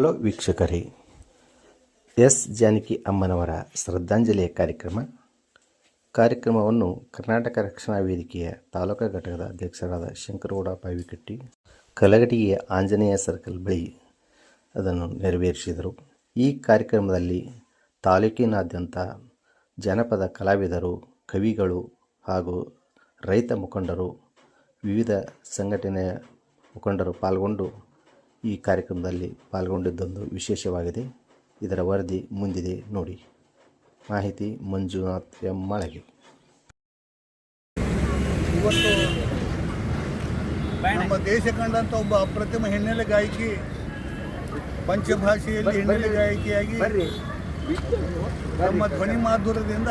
Hello ವೀಕ್ಷಕರೇ, S Janaki ಅಮ್ಮನವರ ಶ್ರದ್ಧಾಂಜಲಿಯ ಕಾರ್ಯಕ್ರಮವನ್ನು ಕರ್ನಾಟಕ ರಕ್ಷಣಾ ವೇದಿಕೆಯ ತಾಲೂಕಾ ಘಟಕದ ಅಧ್ಯಕ್ಷರಾದ ಶಂಕರಗೌಡ ಬಾವಿಕಟ್ಟಿ ಕಲಘಟಗಿಯ ಆಂಜನೇಯ ಸರ್ಕಲ್ ಬಳಿ ಅದನ್ನು ನೆರವೇರಿಸಿದರು. ಈ ಕಾರ್ಯಕ್ರಮದಲ್ಲಿ ತಾಲೂಕಿನಾದ್ಯಂತ ಜನಪದ ಕಲಾವಿದರು, ಕವಿಗಳು ಹಾಗೂ ರೈತ ಮುಖಂಡರು, ವಿವಿಧ ಸಂಘಟನೆಯ ಮುಖಂಡರು ಪಾಲ್ಗೊಂಡು ಈ ಕಾರ್ಯಕ್ರಮದಲ್ಲಿ ಪಾಲ್ಗೊಂಡಿದ್ದೊಂದು ವಿಶೇಷವಾಗಿದೆ. ಇದರ ವರದಿ ಮುಂದಿದೆ ನೋಡಿ. ಮಾಹಿತಿ ಮಂಜುನಾಥ್ ಎಂ ಮಾಳಗೆ. ಇವತ್ತು ನಮ್ಮ ದೇಶ ಕಂಡಂಥ ಒಬ್ಬ ಅಪ್ರತಿಮ ಹಿನ್ನೆಲೆ ಗಾಯಕಿ, ಪಂಚಭಾಷೆಯಲ್ಲಿ ಹಿನ್ನೆಲೆ ಗಾಯಕಿಯಾಗಿ ನಮ್ಮ ಧ್ವನಿ ಮಾಧುರ್ಯದಿಂದ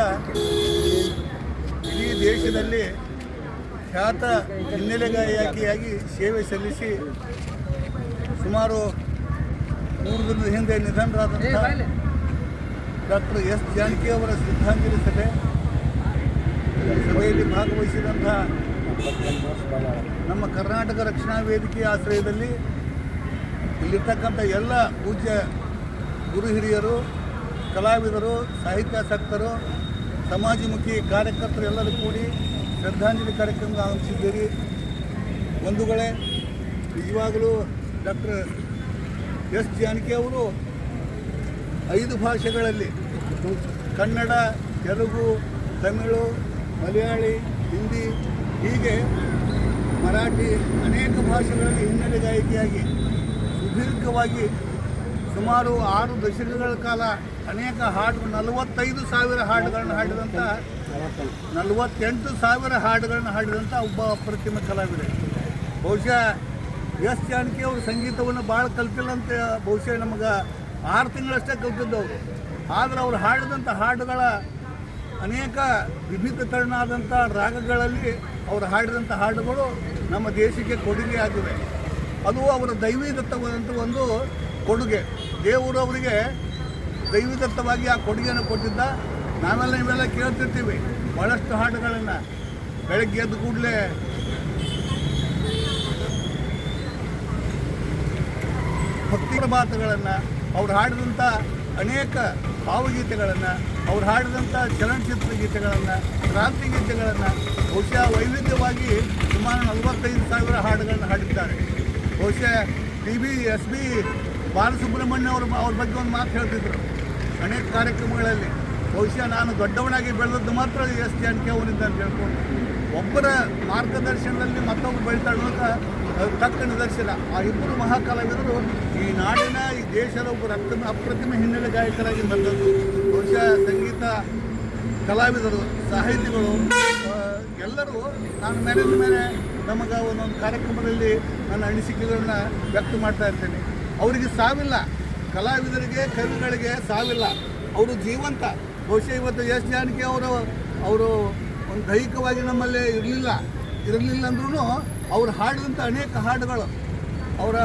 ಇಡೀ ದೇಶದಲ್ಲಿ ಖ್ಯಾತ ಹಿನ್ನೆಲೆ ಗಾಯಕಿಯಾಗಿ ಸೇವೆ ಸಲ್ಲಿಸಿ ಸುಮಾರು 3 ದಿನದ ಹಿಂದೆ ನಿಧನರಾದಂಥ ಡಾಕ್ಟರ್ ಎಸ್ ಜಾನಕಿ ಅವರ ಶ್ರದ್ಧಾಂಜಲಿ ಸಭೆಯಲ್ಲಿ ಭಾಗವಹಿಸಿದಂಥ ನಮ್ಮ ಕರ್ನಾಟಕ ರಕ್ಷಣಾ ವೇದಿಕೆಯ ಆಶ್ರಯದಲ್ಲಿ ಇಲ್ಲಿರ್ತಕ್ಕಂಥ ಎಲ್ಲ ಪೂಜ್ಯ ಗುರು ಹಿರಿಯರು, ಕಲಾವಿದರು, ಸಾಹಿತ್ಯಾಸಕ್ತರು, ಸಮಾಜಮುಖಿ ಕಾರ್ಯಕರ್ತರು ಎಲ್ಲರೂ ಕೂಡಿ ಶ್ರದ್ಧಾಂಜಲಿ ಕಾರ್ಯಕ್ರಮಕ್ಕೆ ಆಗಮಿಸಿದ್ದೀರಿ. ಬಂಧುಗಳೇ, ನಿಜವಾಗಲೂ ಡಾಕ್ಟರ್ ಎಸ್ ಜಾನಕಿ ಅವರು 5 ಭಾಷೆಗಳಲ್ಲಿ ಕನ್ನಡ, ತೆಲುಗು, ತಮಿಳು, ಮಲಯಾಳಿ, ಹಿಂದಿ, ಹೀಗೆ ಮರಾಠಿ ಅನೇಕ ಭಾಷೆಗಳಲ್ಲಿ ಹಿನ್ನೆಲೆ ಗಾಯಕಿಯಾಗಿ ಸುದೀರ್ಘವಾಗಿ ಸುಮಾರು 6 ದಶಕಗಳ ಕಾಲ ಅನೇಕ ಹಾಡುಗಳು 45,000 ಹಾಡುಗಳನ್ನು ಹಾಡಿದಂಥ 48,000 ಹಾಡುಗಳನ್ನು ಹಾಡಿದಂಥ ಒಬ್ಬ ಅಪ್ರತಿಮ ಕಲಾವಿದೆ. ಬಹುಶಃ ಎಸ್ ಜಾನಕಿ ಅವರು ಸಂಗೀತವನ್ನು ಭಾಳ ಕಲ್ತಿಲ್ಲ ಅಂತ ಬಹುಶಃ ನಮಗೆ 6 ತಿಂಗಳಷ್ಟೇ ಕಲ್ತಿದ್ದವರು. ಆದರೆ ಅವರು ಹಾಡಿದಂಥ ಹಾಡುಗಳ ಅನೇಕ ವಿವಿಧ ತರನಾದಂಥ ರಾಗಗಳಲ್ಲಿ ಅವರು ಹಾಡಿದಂಥ ಹಾಡುಗಳು ನಮ್ಮ ದೇಶಕ್ಕೆ ಕೊಡುಗೆ ಆಗಿವೆ. ಅದು ಅವರ ದೈವೀದತ್ತವಾದಂಥ ಒಂದು ಕೊಡುಗೆ. ದೇವರು ಅವರಿಗೆ ದೈವೀದತ್ತವಾಗಿ ಆ ಕೊಡುಗೆಯನ್ನು ಕೊಟ್ಟಿದ್ದ. ನೀವೆಲ್ಲ ಕೇಳ್ತಿರ್ತೀವಿ ಭಾಳಷ್ಟು ಹಾಡುಗಳನ್ನು. ಬೆಳಗ್ಗೆ ಎದ್ದ ಕೂಡಲೇ ಭಕ್ತಿ ಪ್ರಭಾತಗಳನ್ನು, ಅವ್ರು ಹಾಡಿದಂಥ ಅನೇಕ ಭಾವಗೀತೆಗಳನ್ನು, ಅವ್ರು ಹಾಡಿದಂಥ ಚಲನಚಿತ್ರ ಗೀತೆಗಳನ್ನು, ಕ್ರಾಂತಿ ಗೀತೆಗಳನ್ನು ಬಹುಶಃ ವೈವಿಧ್ಯವಾಗಿ ಸುಮಾರು 45,000 ಹಾಡುಗಳನ್ನು ಹಾಡಿದ್ದಾರೆ. ಬಹುಶಃ SB ಬಾಲಸುಬ್ರಹ್ಮಣ್ಯ ಅವ್ರ ಬಗ್ಗೆ ಒಂದು ಮಾತು ಹೇಳ್ತಿದ್ರು ಅನೇಕ ಕಾರ್ಯಕ್ರಮಗಳಲ್ಲಿ. ಬಹುಶಃ ನಾನು ದೊಡ್ಡವನಾಗಿ ಬೆಳೆದದ್ದು ಮಾತ್ರ ಎಸ್ ಜಾನಕಿ ಅವರಿಂದ ಅಂತ ಹೇಳ್ಕೊಂಡು, ಒಬ್ಬರ ಮಾರ್ಗದರ್ಶನದಲ್ಲಿ ಮತ್ತೊಬ್ಬರು ಬೆಳೀತಾ ಅನ್ನೋದು ತಕ್ಕ ನಿದರ್ಶನ. ಆ ಇಬ್ಬರು ಮಹಾಕಲಾವಿದರು ಈ ನಾಡಿನ, ಈ ದೇಶದ ಒಬ್ಬರು ಅಪ್ರತಿಮ ಹಿನ್ನೆಲೆ ಗಾಯಕರಾಗಿ ಬಂದದ್ದು. ಬಹುಶಃ ಸಂಗೀತ ಕಲಾವಿದರು, ಸಾಹಿತಿಗಳು ಎಲ್ಲರೂ ನಾನು ಮೇಲಿನ ಮೇಲೆ ನಮಗೆ ಒಂದೊಂದು ಕಾರ್ಯಕ್ರಮದಲ್ಲಿ ನನ್ನ ಅನಿಸಿಕೆಗಳನ್ನ ವ್ಯಕ್ತ ಮಾಡ್ತಾ ಇರ್ತೇನೆ. ಅವರಿಗೆ ಸಾವಿಲ್ಲ, ಕಲಾವಿದರಿಗೆ, ಕವಿಗಳಿಗೆ ಸಾವಿಲ್ಲ, ಅವರು ಜೀವಂತ. ಬಹುಶಃ ಇವತ್ತು ಎಸ್ ಜಾನಕಿ ಅವರು ಒಂದು ದೈಹಿಕವಾಗಿ ನಮ್ಮಲ್ಲೇ ಇರಲಿಲ್ಲ ಅಂದ್ರೂ ಅವ್ರು ಹಾಡಿದಂಥ ಅನೇಕ ಹಾಡುಗಳು, ಅವರ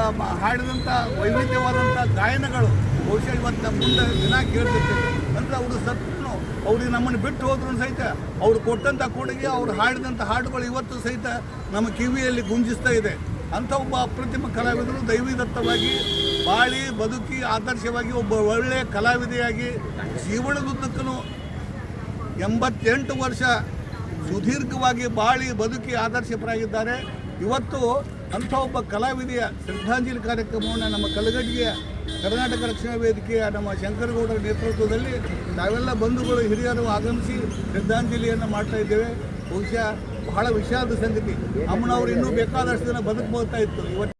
ಹಾಡಿದಂಥ ವೈವಿಧ್ಯವಾದಂಥ ಗಾಯನಗಳು ಬಹುಶಃ ಇವತ್ತು ನಮ್ಮ ಮುಂದೆ ದಿನ ಕೇಳ್ತಿರ್ತೀವಿ. ಅಂದರೆ ಅವರು ಸತ್ನು, ಅವ್ರಿಗೆ ನಮ್ಮನ್ನು ಬಿಟ್ಟು ಹೋದ್ರೂ ಸಹಿತ ಅವರು ಕೊಟ್ಟಂಥ ಕೊಡುಗೆ, ಅವ್ರು ಹಾಡಿದಂಥ ಹಾಡುಗಳು ಇವತ್ತು ಸಹಿತ ನಮ್ಮ ಕಿವಿಯಲ್ಲಿ ಗುಂಜಿಸ್ತಾ ಇದೆ. ಅಂಥ ಒಬ್ಬ ಅಪ್ರತಿಮ ಕಲಾವಿದರು ದೈವೀದತ್ತವಾಗಿ ಬಾಳಿ ಬದುಕಿ ಆದರ್ಶವಾಗಿ ಒಬ್ಬ ಒಳ್ಳೆಯ ಕಲಾವಿದೆಯಾಗಿ ಜೀವನದುದ್ದಕ್ಕೂ 88 ವರ್ಷ ಸುದೀರ್ಘವಾಗಿ ಬಾಳಿ ಬದುಕಿ ಆದರ್ಶಪರಾಗಿದ್ದಾರೆ. ಇವತ್ತು ಅಂಥ ಒಬ್ಬ ಕಲಾವಿದೆಯ ಶ್ರದ್ಧಾಂಜಲಿ ಕಾರ್ಯಕ್ರಮವನ್ನು ನಮ್ಮ ಕಲಘಟಗಿಯ ಕರ್ನಾಟಕ ರಕ್ಷಣಾ ವೇದಿಕೆಯ ನಮ್ಮ ಶಂಕರಗೌಡರ ನೇತೃತ್ವದಲ್ಲಿ ನಾವೆಲ್ಲ ಬಂಧುಗಳು, ಹಿರಿಯರು ಆಗಮಿಸಿ ಶ್ರದ್ಧಾಂಜಲಿಯನ್ನು ಮಾಡ್ತಾ ಇದ್ದೇವೆ. ಬಹುಶಃ ಬಹಳ ವಿಷಾದ ಸಂಗತಿ. ಅಮ್ಮನವರು ಇನ್ನೂ ಬೇಕಾದಷ್ಟು ದಿನ ಬದುಕಬೋಗ್ತಾ ಇತ್ತು. ಇವತ್ತು